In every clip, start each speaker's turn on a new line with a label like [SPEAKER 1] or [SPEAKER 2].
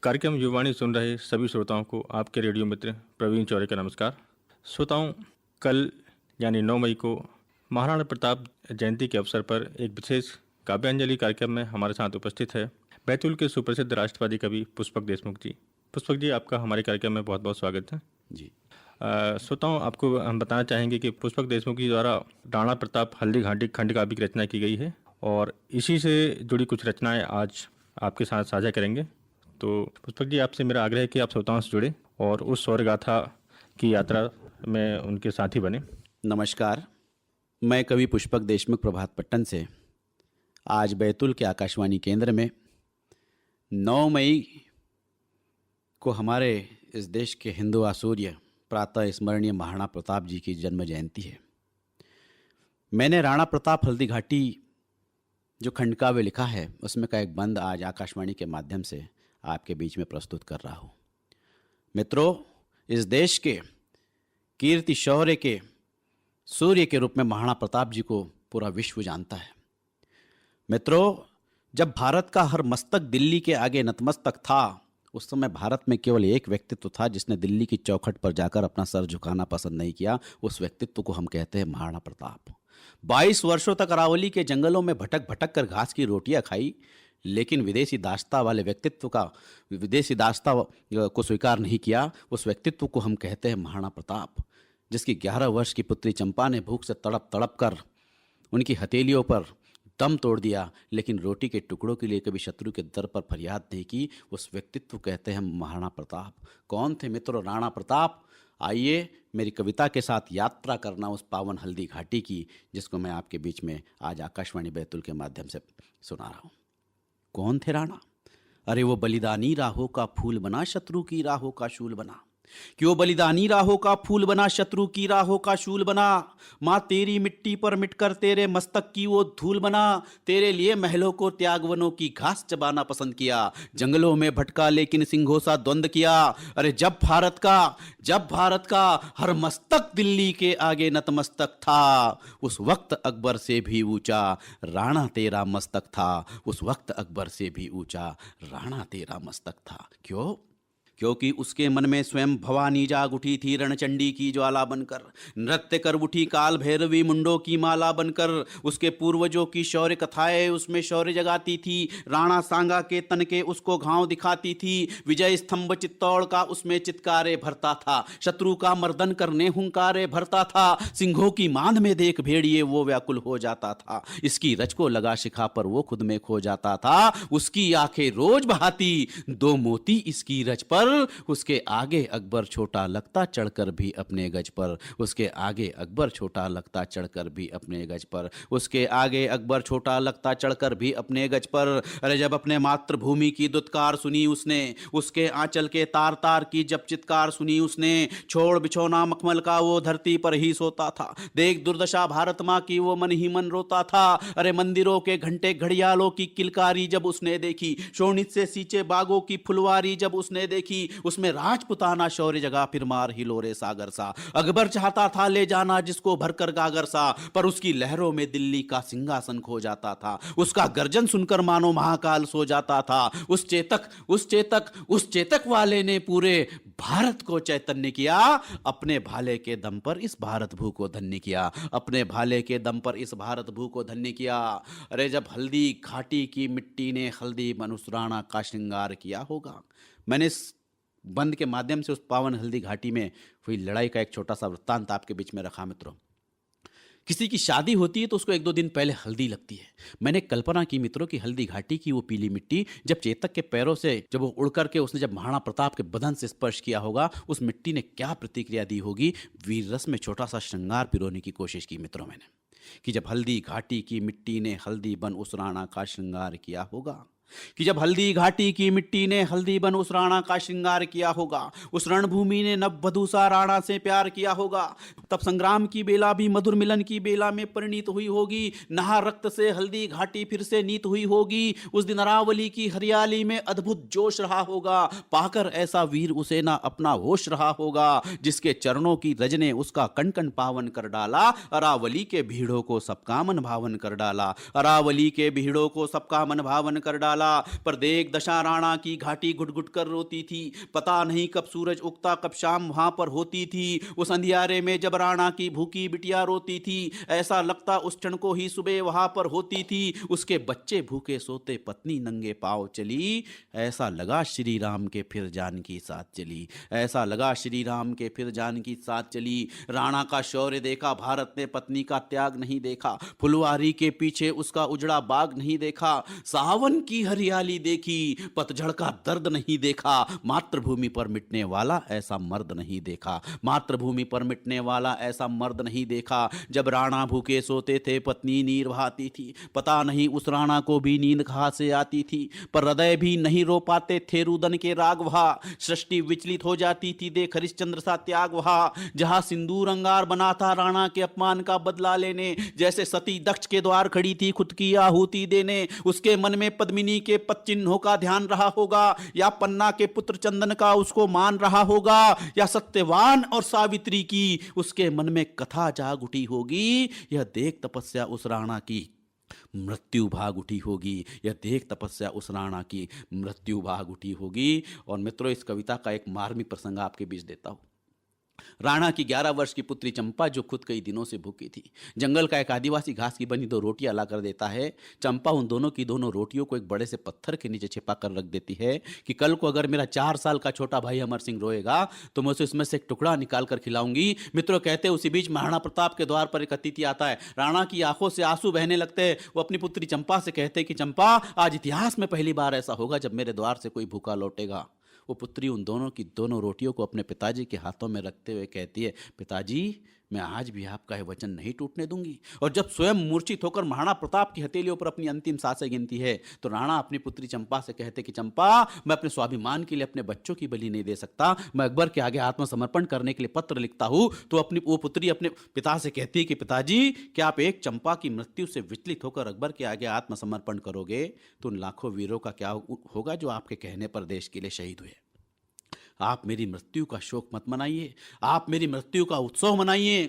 [SPEAKER 1] कार्यक्रम युवाणी सुन रहे सभी श्रोताओं को आपके रेडियो मित्र प्रवीण चौरे का नमस्कार। श्रोताओं, कल यानी 9 मई को महाराणा प्रताप जयंती के अवसर पर एक विशेष काव्यांजलि कार्यक्रम में हमारे साथ उपस्थित है बैतूल के सुप्रसिद्ध राष्ट्रवादी कवि पुष्पक देशमुख जी। पुष्पक जी, आपका हमारे कार्यक्रम में बहुत बहुत स्वागत है
[SPEAKER 2] जी।
[SPEAKER 1] श्रोताओं, आपको हम बताना चाहेंगे कि पुष्पक देशमुख जी द्वारा राणा प्रताप हल्दी घाटी खंड काव्य की रचना की गई है और इसी से जुड़ी कुछ रचनाएं आज आपके साथ साझा करेंगे। तो पुष्पक जी, आपसे मेरा आग्रह है कि आप श्रोताओं से जुड़े और उस शौर्य गाथा की यात्रा में उनके साथी बने।
[SPEAKER 2] नमस्कार, मैं कवि पुष्पक देशमुख प्रभात पट्टन से आज बैतूल के आकाशवाणी केंद्र में 9 मई को हमारे इस देश के हिंदू आसूर्य प्रातः स्मरणीय महाराणा प्रताप जी की जन्म जयंती है। मैंने राणा प्रताप हल्दी घाटी जो खंड काव्य लिखा है उसमें का एक बंद आज आकाशवाणी के माध्यम से आपके बीच में प्रस्तुत कर रहा हूँ। मित्रों, इस देश के कीर्ति शौर्य के सूर्य के रूप में महाराणा प्रताप जी को पूरा विश्व जानता है। मित्रों, जब भारत का हर मस्तक दिल्ली के आगे नतमस्तक था, उस समय भारत में केवल एक व्यक्तित्व था जिसने दिल्ली की चौखट पर जाकर अपना सर झुकाना पसंद नहीं किया। उस व्यक्तित्व को हम कहते हैं महाराणा प्रताप। 22 वर्षों तक अरावली के जंगलों में भटक भटक कर घास की रोटियां खाई, लेकिन विदेशी दास्ता वाले व्यक्तित्व का विदेशी दास्ता को स्वीकार नहीं किया। उस व्यक्तित्व को हम कहते हैं महाराणा प्रताप, जिसकी 11 वर्ष की पुत्री चंपा ने भूख से तड़प तड़प कर उनकी हथेलियों पर दम तोड़ दिया, लेकिन रोटी के टुकड़ों के लिए कभी शत्रु के दर पर फरियाद नहीं की। उस व्यक्तित्व कहते हैं महाराणा प्रताप। कौन थे मित्रों राणा प्रताप? आइए मेरी कविता के साथ यात्रा करना उस पावन हल्दी घाटी की, जिसको मैं आपके बीच में आज आकाशवाणी बैतूल के माध्यम से सुना रहा हूँ। कौन थे राणा? अरे वो बलिदानी राहों का फूल बना, शत्रु की राहों का शूल बना। क्यों बलिदानी राहों का फूल बना, शत्रु की राहों का शूल बना। माँ तेरी मिट्टी पर मिटकर तेरे मस्तक की वो धूल बना। तेरे लिए महलों को त्यागवनों की घास चबाना पसंद किया। जंगलों में भटका लेकिन सिंहों सा द्वंद किया। अरे जब भारत का हर मस्तक दिल्ली के आगे नतमस्तक था, उस वक्त अकबर से भी ऊंचा राणा तेरा मस्तक था। उस वक्त अकबर से भी ऊंचा राणा तेरा मस्तक था। क्यों? क्योंकि उसके मन में स्वयं भवानी जाग उठी थी, रणचंडी की ज्वाला बनकर। नृत्य कर उठी काल भैरवी मुंडों की माला बनकर। उसके पूर्वजों की शौर्य कथाएं उसमें शौर्य जगाती थी। राणा सांगा के तन के उसको घाव दिखाती थी। विजय स्तंभ चित्तौड़ का उसमें चित्कारे भरता था। शत्रु का मर्दन करने हुंकारे भरता था। सिंहों की मांद में देख भेड़िए वो व्याकुल हो जाता था। इसकी रच को लगा शिखा पर वो खुद में खो जाता था। उसकी आंखें रोज बहाती 2 मोती इसकी रच पर। उसके आगे अकबर छोटा लगता चढ़कर भी अपने गज पर। उसके आगे अकबर छोटा लगता चढ़कर भी अपने गज पर। उसके आगे अकबर छोटा लगता चढ़कर भी अपने गज पर। अरे जब अपने मातृभूमि की दुत्कार सुनी उसने, उसके आंचल के तार तार की जब चित्कार सुनी उसने। छोड़ बिछौना मखमल का वो धरती पर ही सोता था। देख दुर्दशा भारत माँ की वो मन ही मन रोता था। अरे मंदिरों के घंटे घड़ियालों की किलकारी जब उसने देखी, शोणित से सींचे बागों की फुलवारी जब उसने देखी, उसमें राजपुताना शौर्य जगा फिर मार हिलोरे सागर सा। अकबर चाहता था ले जाना जिसको भरकर गागर सा, पर उसकी लहरों में दिल्ली का सिंहासन खो जाता था। उसका गर्जन सुनकर मानो महाकाल सो जाता था। उस चेतक वाले ने पूरे भारत को चैतन्य किया। अपने भाले के दम पर इस भारत भू को धन्य किया। अपने भाले के दम पर इस भारत भू को धन्य किया। अरे जब हल्दी घाटी की मिट्टी ने हल्दी बन उस राणा का श्रृंगार किया होगा। मैंने इस बंद के माध्यम से उस पावन हल्दी घाटी में हुई लड़ाई का एक छोटा सा वृत्तांत आपके बीच में रखा। मित्रों, किसी की शादी होती है तो उसको 1-2 दिन पहले हल्दी लगती है। मैंने कल्पना की मित्रों की हल्दी घाटी की वो पीली मिट्टी जब चेतक के पैरों से जब वो उड़ करके उसने जब महाराणा प्रताप के बदन से स्पर्श किया होगा, उस मिट्टी ने क्या प्रतिक्रिया दी होगी। वीर रस में छोटा सा श्रृंगार पिरोने की कोशिश की मित्रों मैंने, कि जब हल्दी घाटी की मिट्टी ने हल्दी बन उस राणा का श्रृंगार किया होगा। कि जब हल्दी घाटी की मिट्टी ने हल्दी बन उस राणा का श्रृंगार किया होगा। उस रणभूमि ने नववधू सा राणा से प्यार किया होगा। तब संग्राम की बेला भी मधुर मिलन की बेला में परिणीत हुई होगी। नहा रक्त से हल्दी घाटी फिर से नीत हुई होगी। उस दिन अरावली की हरियाली में अद्भुत जोश रहा होगा। पाकर ऐसा वीर उसे ना अपना होश रहा होगा, जिसके चरणों की रज ने उसका कण कण पावन कर डाला। अरावली के भीड़ों को सबका मन भावन कर डाला। अरावली के भीड़ों को सबका मन भावन कर डाला। वाला। पर देख दशा राणा की घाटी घुट घुट कर रोती थी, पता नहीं कब सूरज उगता कब शाम वहां पर होती थी। उस अंधियारे में जब राणा की भूखी बिटिया रोती थी, ऐसा लगता उस क्षण को ही सुबह वहां पर होती थी। उसके बच्चे भूखे सोते, पत्नी नंगे पांव चली। ऐसा लगा श्री राम के फिर जानकी साथ चली, ऐसा लगा श्री राम के फिर जानकी साथ चली। राणा का शौर्य देखा भारत ने, पत्नी का त्याग नहीं देखा। फुलवारी के पीछे उसका उजड़ा बाग नहीं देखा, सावन की हरियाली देखी, पतझड़ का दर्द नहीं देखा। मातृभूमि पर मिटने वाला ऐसा मर्द नहीं देखा, मातृभूमि पर मिटने वाला ऐसा मर्द नहीं देखा। जब राणा भूखे सोते थे, पत्नी नीर बहाती थी। पता नहीं उस राणा को भी नींद कहां से आती थी, पर हृदय भी नहीं रो पाते थे रुदन के राग वहा। सृष्टि विचलित हो जाती थी देख हरिश्चंद्र सा त्याग वहा। जहां सिंदूर अंगार बना था राणा के अपमान का बदला लेने, जैसे सती दक्ष के द्वार खड़ी थी खुद की आहुति देने। उसके मन में पद्मिनी के पद चिन्हों का ध्यान रहा होगा, या पन्ना के पुत्र चंदन का उसको मान रहा होगा, या सत्यवान और सावित्री की उसके मन में कथा जाग उठी होगी। यह देख तपस्या उस राणा की मृत्यु भाग उठी होगी, यह देख तपस्या उस राणा की मृत्यु भाग उठी होगी। और मित्रों, इस कविता का एक मार्मिक प्रसंग आपके बीच देता हूं। राणा की 11 वर्ष की पुत्री चंपा, जो खुद कई दिनों से भूखी थी, जंगल का एक आदिवासी घास की बनी 2 रोटियां ला कर देता है। चंपा उन दोनों की दोनों रोटियों को एक बड़े से पत्थर के नीचे छिपा कर रख देती है कि कल को अगर मेरा 4 साल का छोटा भाई अमर सिंह रोएगा तो मैं उसे इसमें से एक टुकड़ा निकाल कर खिलाऊंगी। मित्रों, कहते उसी बीच महाराणा प्रताप के द्वार पर एक अतिथि आता है। राणा की आंखों से आंसू बहने लगते हैं। वो अपनी पुत्री चंपा से कहते हैं कि चंपा, आज इतिहास में पहली बार ऐसा होगा जब मेरे द्वार से कोई भूखा लौटेगा। वो पुत्री उन दोनों की दोनों रोटियों को अपने पिताजी के हाथों में रखते हुए कहती है, पिताजी, मैं आज भी आपका यह वचन नहीं टूटने दूंगी। और जब स्वयं मूर्छित होकर महाराणा प्रताप की हथेलियों पर अपनी अंतिम सांसें गिनती है, तो राणा अपनी पुत्री चंपा से कहते कि चंपा, मैं अपने स्वाभिमान के लिए अपने बच्चों की बलि नहीं दे सकता, मैं अकबर के आगे आत्मसमर्पण करने के लिए पत्र लिखता हूं। तो वो पुत्री अपने पिता से कहती है कि पिताजी, क्या आप एक चंपा की मृत्यु से विचलित होकर अकबर के आगे आत्मसमर्पण करोगे तो उन लाखों वीरों का क्या होगा जो आपके कहने पर देश के लिए शहीद हुए। आप मेरी मृत्यु का शोक मत मनाइए, आप मेरी मृत्यु का उत्सव मनाइए,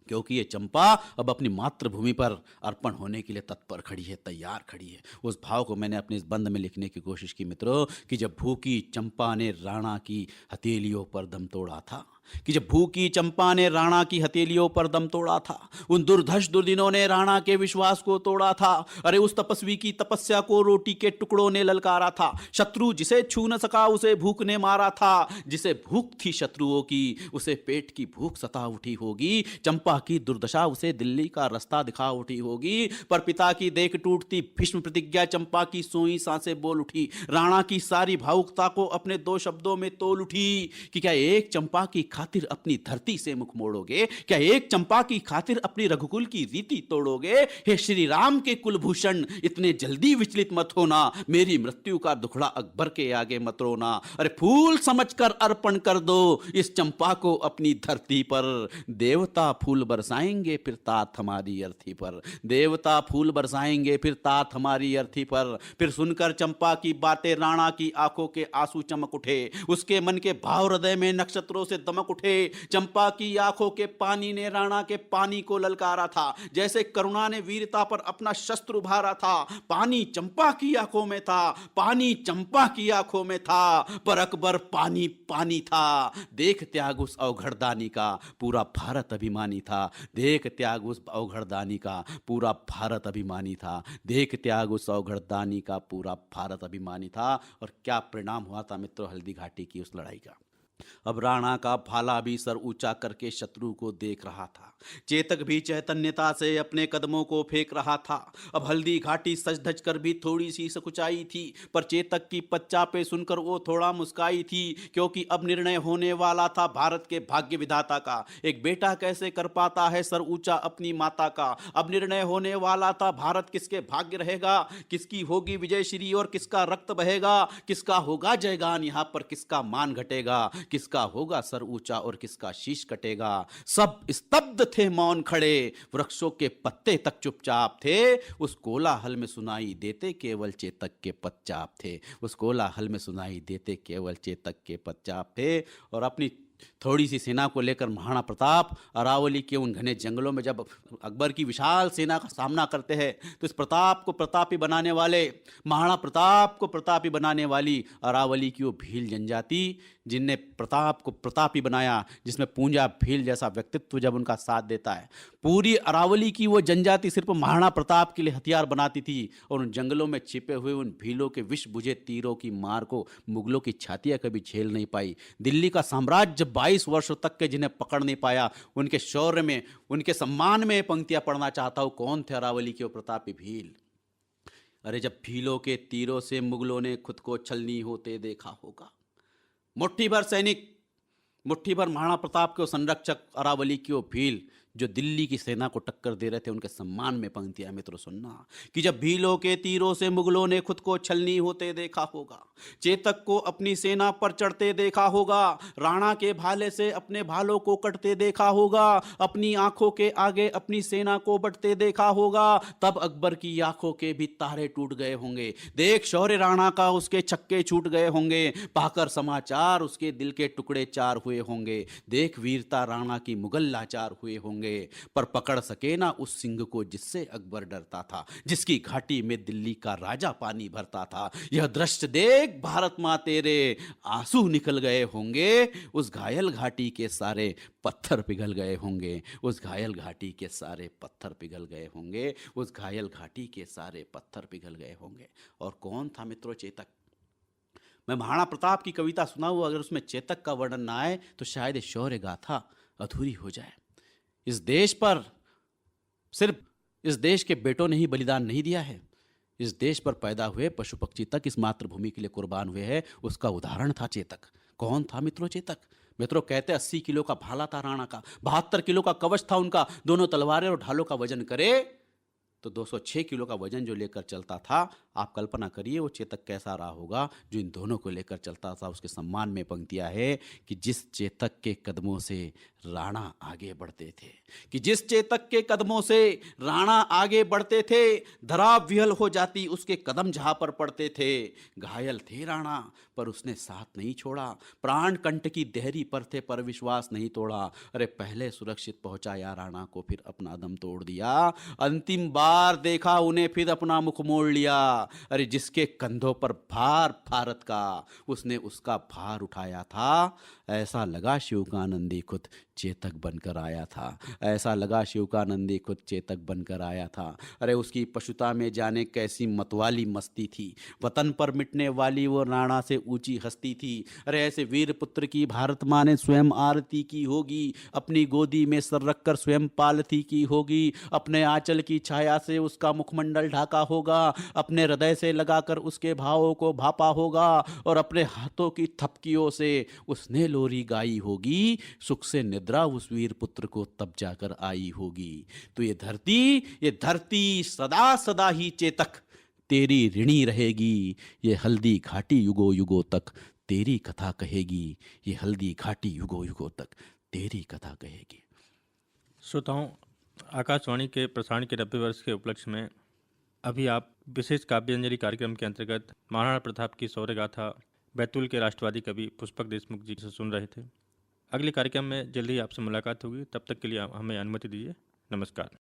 [SPEAKER 2] क्योंकि ये चंपा अब अपनी मातृभूमि पर अर्पण होने के लिए तत्पर खड़ी है, तैयार खड़ी है। उस भाव को मैंने अपने इस बंद में लिखने की कोशिश की मित्रों, कि जब भूखी चंपा ने राणा की हथेलियों पर दम तोड़ा था, कि जब भूखी चंपा ने राणा की हथेलियों पर दम तोड़ा था, उन दुर्धर्ष दुर्दिनों ने राणा के विश्वास को तोड़ा था। अरे उस तपस्वी की तपस्या को रोटी के टुकड़ों ने ललकारा था। शत्रु जिसे छू न सका उसे भूख ने मारा था। जिसे भूख थी शत्रुओं की, उसे पेट की भूख सता उठी होगी। चंपा की दुर्दशा उसे दिल्ली का रास्ता दिखा उठी होगी। पर पिता की देख टूटती भीष्म प्रतिज्ञा चंपा की सोई सांसें बोल उठी। राणा की सारी भावुकता को अपने 2 शब्दों में तोल उठी कि क्या एक चंपा की खातिर अपनी धरती से मुख मोड़ोगे, क्या एक चंपा की खातिर अपनी रघुकुल की रीति तोड़ोगे। हे श्री राम के कुलभूषण, इतने जल्दी विचलित मत होना, मेरी मृत्यु का दुखड़ा अकबर के आगे मत रोना। अरे फूल समझकर अर्पण कर दो इस चंपा को अपनी धरती पर। देवता फूल बरसाएंगे फिर तात हमारी अर्थी पर, देवता फूल बरसाएंगे फिर तात हमारी अर्थी पर। फिर सुनकर चंपा की बातें राणा की आंखों के आंसू चमक उठे, उसके मन के भाव हृदय में नक्षत्रों से दमक उठे। चंपा की आंखों के पानी ने राणा के पानी को ललकारा था, जैसे करुणा ने वीरता पर अपना शस्त्र उभारा था। पानी चंपा की आंखों में था, पानी चंपा की आंखों में था, पर अकबर पानी पानी था। देख त्याग उस अवघड़दानी का, पूरा भारत अभिमानी था। देख त्याग उस अवघड़दानी का, पूरा भारत अभिमानी था। देख त्याग उस अवघड़दानी का, पूरा भारत अभिमानी था। और क्या परिणाम हुआ था मित्रों हल्दी घाटी की उस लड़ाई का। अब राणा का भाला भी सर ऊंचा करके शत्रु को देख रहा था। चेतक भी चैतन्यता से अपने कदमों को फेंक रहा था। अब हल्दी घाटी सज धज कर भी थोड़ी सी सकुचाई थी, पर चेतक की पच्चापे सुनकर वो थोड़ा मुस्काई थी, क्योंकि अब निर्णय होने वाला था भारत के भाग्य विधाता का। एक बेटा कैसे कर पाता है सर ऊंचा अपनी माता का। अब निर्णय होने वाला था भारत किसके भाग्य रहेगा, किसकी होगी विजय श्री और किसका रक्त बहेगा, किसका होगा जयगान यहाँ पर, किसका मान घटेगा, किसका होगा सर ऊंचा और किसका शीश कटेगा। सब स्तब्ध थे मौन खड़े, वृक्षों के पत्ते तक चुपचाप थे। उस कोलाहल में सुनाई देते केवल चेतक के पदचाप थे, उस कोलाहल में सुनाई देते केवल चेतक के पदचाप थे। और अपनी थोड़ी सी सेना को लेकर महाराणा प्रताप अरावली के उन घने जंगलों में जब अकबर की विशाल सेना का सामना करते हैं, तो इस प्रताप को प्रतापी बनाने वाले, महाराणा प्रताप को प्रतापी बनाने वाली अरावली की वो भील जनजाति, जिनने प्रताप को प्रतापी बनाया, जिसमें पूंजा भील जैसा व्यक्तित्व जब उनका साथ देता है, पूरी अरावली की वो जनजाति सिर्फ महाराणा प्रताप के लिए हथियार बनाती थी, और उन जंगलों में छिपे हुए उन भीलों के विष बुझे तीरों की मार को मुगलों की छातियां कभी झेल नहीं पाई। दिल्ली का साम्राज्य 22 वर्षों तक के जिन्हें पकड़ नहीं पाया, उनके शौर्य में, उनके सम्मान में पंक्तियां पढ़ना चाहता हूं। कौन थे अरावली के वो प्रतापी भील? अरे जब भीलों के तीरों से मुगलों ने खुद को छलनी होते देखा होगा, मुट्ठी भर सैनिक, मुट्ठी भर महाराणा प्रताप के वो संरक्षक अरावली की वो भील जो दिल्ली की सेना को टक्कर दे रहे थे, उनके सम्मान में पंक्तियां मित्रों सुनना कि जब भीलों के तीरों से मुगलों ने खुद को छलनी होते देखा होगा, चेतक को अपनी सेना पर चढ़ते देखा होगा, राणा के भाले से अपने भालों को कटते देखा होगा, अपनी आंखों के आगे अपनी सेना को बटते देखा होगा, तब अकबर की आंखों के भी तारे टूट गए होंगे। देख शौर्य राणा का उसके छक्के छूट गए होंगे, पाकर समाचार उसके दिल के टुकड़े चार हुए होंगे। देख वीरता राणा की मुगल लाचार हुए होंगे, पर पकड़ सके ना उस सिंह को जिससे अकबर डरता था, जिसकी घाटी में दिल्ली का राजा पानी भरता था। यह दृश्य देख भारत माँ तेरे आंसू निकल गए होंगे, उस घायल घाटी के सारे पत्थर पिघल गए होंगे, उस घायल घाटी के सारे पत्थर पिघल गए होंगे, उस घायल घाटी के सारे पत्थर पिघल गए होंगे। और कौन था मित्रों चेतक? मैं महाराणा प्रताप की कविता सुनाऊं, अगर उसमें चेतक का वर्णन ना आए तो शायद ये शौर्य गाथा अधूरी हो जाए। इस देश पर सिर्फ इस देश के बेटों ने ही बलिदान नहीं दिया है, इस देश पर पैदा हुए पशु पक्षी तक इस मातृभूमि के लिए कुर्बान हुए हैं। उसका उदाहरण था चेतक। कौन था मित्रों चेतक? मित्रों कहते 80 किलो का भाला था राणा का, 72 किलो का कवच था उनका, दोनों तलवारें और ढालों का वजन करे तो 206 किलो का वजन जो लेकर चलता था। आप कल्पना करिए वो चेतक कैसा रहा होगा जो इन दोनों को लेकर चलता था। उसके सम्मान में पंक्तियां है कि जिस चेतक के कदमों से राणा आगे बढ़ते थे, कि जिस चेतक के कदमों से राणा आगे बढ़ते थे, धरा विहल हो जाती उसके कदम जहां पर पड़ते थे। घायल थे राणा पर उसने साथ नहीं छोड़ा, प्राण कंठ की देहरी पर थे पर विश्वास नहीं तोड़ा। अरे पहले सुरक्षित पहुंचाया राणा को, फिर अपना दम तोड़ दिया, अंतिम बार देखा उन्हें फिर अपना मुख मोड़ लिया। अरे जिसके कंधों पर भार भारत का, उसने उसका भार उठाया था। ऐसा लगा शिवकानंदी खुद चेतक बनकर आया था, ऐसा लगा शिवकानंदी खुद चेतक बनकर आया था। अरे उसकी पशुता में जाने कैसी मतवाली मस्ती थी, वतन पर मिटने वाली वो राणा से ऊंची हस्ती थी। अरे ऐसे वीर पुत्र की भारत माँ ने स्वयं आरती की होगी, अपनी गोदी में सर रखकर स्वयं पालती की होगी, अपने आंचल की छाया से उसका मुखमंडल ढाका होगा, अपने हृदय से लगाकर उसके भावों को भापा होगा, और अपने हाथों की थपकियों से उसने लोरी गाई होगी। सुख से निद्रा उस वीर पुत्र को तब जाकर आई होगी। तो ये धरती सदा सदा ही चेतक तेरी ऋणी रहेगी। ये हल्दी घाटी युगों युगों तक तेरी कथा कहेगी, ये हल्दी घाटी युगों युगों तक तेरी कथा कहेगी।
[SPEAKER 1] श्रोताओं, आकाशवाणी के प्रसारण के 90 वर्ष के उपलक्ष्य में अभी आप विशेष काव्यांजलि कार्यक्रम के अंतर्गत महाराणा प्रताप की शौर्य गाथा बैतूल के राष्ट्रवादी कवि पुष्पक देशमुख जी से सुन रहे थे। अगले कार्यक्रम में जल्दी ही आपसे मुलाकात होगी, तब तक के लिए हमें अनुमति दीजिए। नमस्कार।